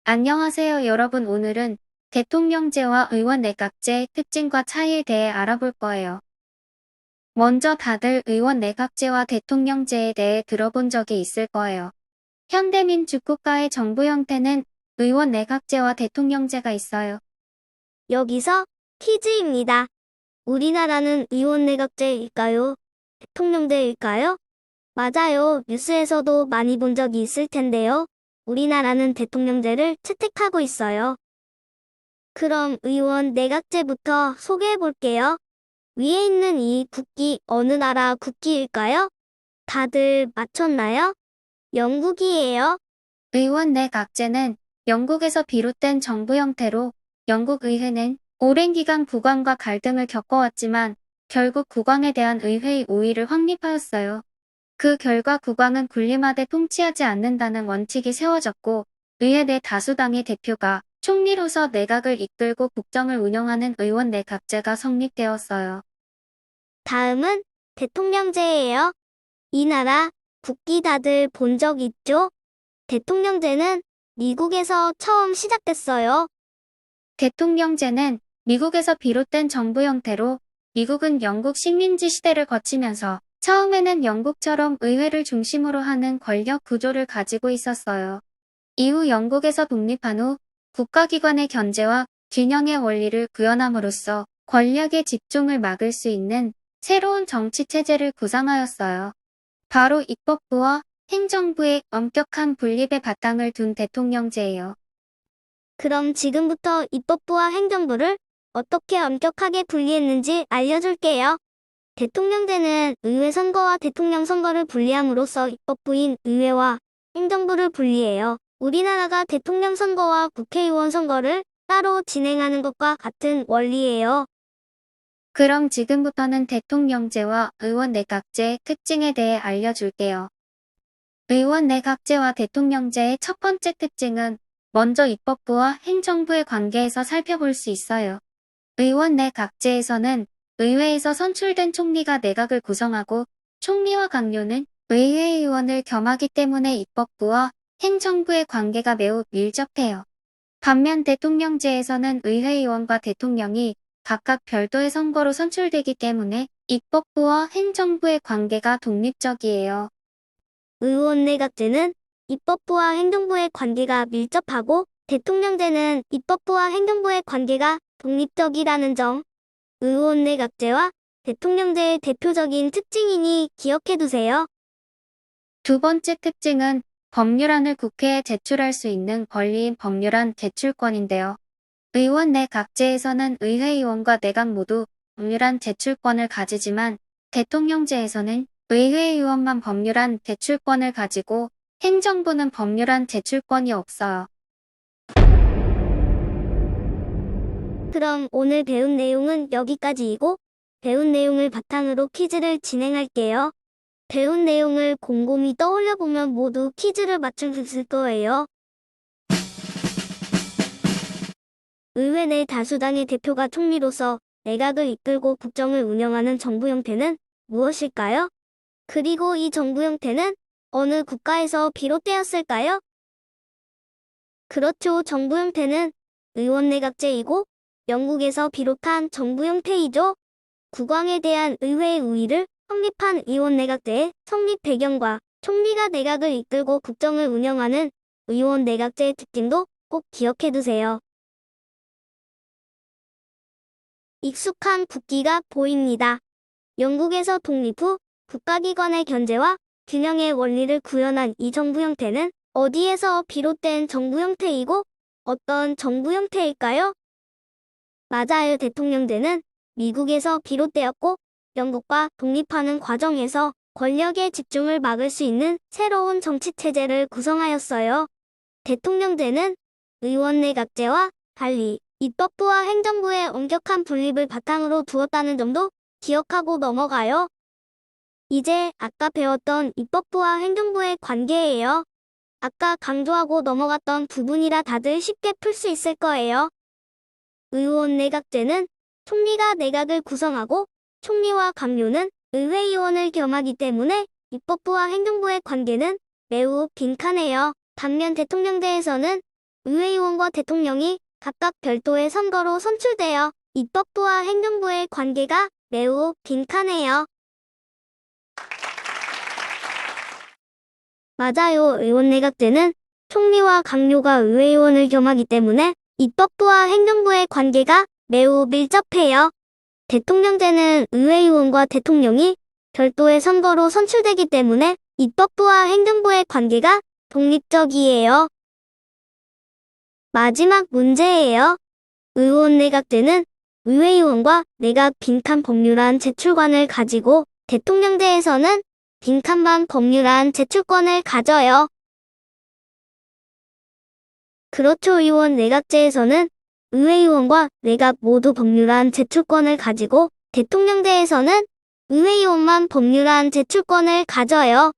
안녕하세요, 여러분. 오늘은 대통령제와 의원 내각제의 특징과 차이에 대해 알아볼 거예요. 먼저 다들 의원 내각제와 대통령제에 대해 들어본 적이 있을 거예요. 현대민주 국가의 정부 형태는 의원 내각제와 대통령제가 있어요. 여기서 퀴즈입니다. 우리나라는 의원 내각제일까요? 대통령제일까요? 맞아요. 뉴스에서도 많이 본 적이 있을 텐데요. 우리나라는 대통령제를 채택하고 있어요. 그럼 의원 내각제부터 소개해 볼게요. 위에 있는 이 국기 어느 나라 국기일까요? 다들 맞췄나요? 영국이에요. 의원 내각제는 영국에서 비롯된 정부 형태로 영국 의회는 오랜 기간 국왕과 갈등을 겪어왔지만 결국 국왕에 대한 의회의 우위를 확립하였어요. 그 결과 국왕은 군림하되 통치하지 않는다는 원칙이 세워졌고 의회 내 다수당의 대표가 총리로서 내각을 이끌고 국정을 운영하는 의원 내각제가 성립되었어요. 다음은 대통령제예요. 이 나라 국기 다들 본 적 있죠? 대통령제는 미국에서 처음 시작됐어요. 대통령제는 미국에서 비롯된 정부 형태로 미국은 영국 식민지 시대를 거치면서 처음에는 영국처럼 의회를 중심으로 하는 권력 구조를 가지고 있었어요. 이후 영국에서 독립한 후 국가기관의 견제와 균형의 원리를 구현함으로써 권력의 집중을 막을 수 있는 새로운 정치체제를 구상하였어요. 바로 입법부와 행정부의 엄격한 분립의 바탕을 둔 대통령제예요. 그럼 지금부터 입법부와 행정부를 어떻게 엄격하게 분리했는지 알려줄게요. 대통령제는 의회 선거와 대통령 선거를 분리함으로써 입법부인 의회와 행정부를 분리해요. 우리나라가 대통령 선거와 국회의원 선거를 따로 진행하는 것과 같은 원리예요. 그럼 지금부터는 대통령제와 의원 내각제의 특징에 대해 알려줄게요. 의원 내각제와 대통령제의 첫 번째 특징은 먼저 입법부와 행정부의 관계에서 살펴볼 수 있어요. 의원 내각제에서는 의회에서 선출된 총리가 내각을 구성하고 총리와 강요는 의회의원을 겸하기 때문에 입법부와 행정부의 관계가 매우 밀접해요. 반면 대통령제에서는 의회의원과 대통령이 각각 별도의 선거로 선출되기 때문에 입법부와 행정부의 관계가 독립적이에요. 의원 내각제는 입법부와 행정부의 관계가 밀접하고 대통령제는 입법부와 행정부의 관계가 독립적이라는 점, 의원 내각제와 대통령제의 대표적인 특징이니 기억해두세요. 두 번째 특징은 법률안을 국회에 제출할 수 있는 권리인 법률안 제출권인데요. 의원 내각제에서는 의회의원과 내각 모두 법률안 제출권을 가지지만 대통령제에서는 의회의원만 법률안 제출권을 가지고 행정부는 법률안 제출권이 없어요. 그럼 오늘 배운 내용은 여기까지이고 배운 내용을 바탕으로 퀴즈를 진행할게요. 배운 내용을 곰곰이 떠올려보면 모두 퀴즈를 맞출 수 있을 거예요. 의회 내 다수당의 대표가 총리로서 내각을 이끌고 국정을 운영하는 정부 형태는 무엇일까요? 그리고 이 정부 형태는 어느 국가에서 비롯되었을까요? 그렇죠. 정부 형태는 의원 내각제이고 영국에서 비롯한 정부 형태이죠. 국왕에 대한 의회의 우위를 확립한 의원 내각제의 성립 배경과 총리가 내각을 이끌고 국정을 운영하는 의원 내각제의 특징도 꼭 기억해두세요. 익숙한 국기가 보입니다. 영국에서 독립 후 국가기관의 견제와 균형의 원리를 구현한 이 정부 형태는 어디에서 비롯된 정부 형태이고 어떤 정부 형태일까요? 맞아요. 대통령제는 미국에서 비롯되었고 영국과 독립하는 과정에서 권력의 집중을 막을 수 있는 새로운 정치체제를 구성하였어요. 대통령제는 의원 내각제와 달리 입법부와 행정부의 엄격한 분립을 바탕으로 두었다는 점도 기억하고 넘어가요. 이제 아까 배웠던 입법부와 행정부의 관계예요. 아까 강조하고 넘어갔던 부분이라 다들 쉽게 풀 수 있을 거예요. 의원 내각제는 총리가 내각을 구성하고 총리와 강요는 의회의원을 겸하기 때문에 입법부와 행정부의 관계는 매우 빈칸해요. 반면 대통령제에서는 의회의원과 대통령이 각각 별도의 선거로 선출되어 입법부와 행정부의 관계가 매우 빈칸해요. 맞아요. 의원내각제는 총리와 강요가 의회의원을 겸하기 때문에 입법부와 행정부의 관계가 매우 밀접해요. 대통령제는 의회의원과 대통령이 별도의 선거로 선출되기 때문에 입법부와 행정부의 관계가 독립적이에요. 마지막 문제예요. 의원내각제는 의회의원과 내각 빈칸 법률안 제출권을 가지고 대통령제에서는 빈칸만 법률안 제출권을 가져요. 그렇죠. 의원내각제에서는 의회의원과 내각 모두 법률안 제출권을 가지고 대통령제에서는 의회의원만 법률안 제출권을 가져요.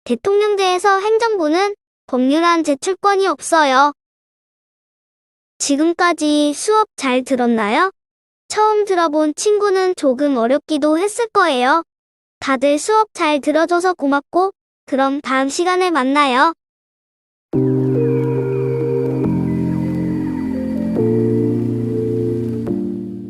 대통령제에서 행정부는 법률안 제출권이 없어요. 지금까지 수업 잘 들었나요? 처음 들어본 친구는 조금 어렵기도 했을 거예요. 다들 수업 잘 들어줘서 고맙고, 그럼 다음 시간에 만나요.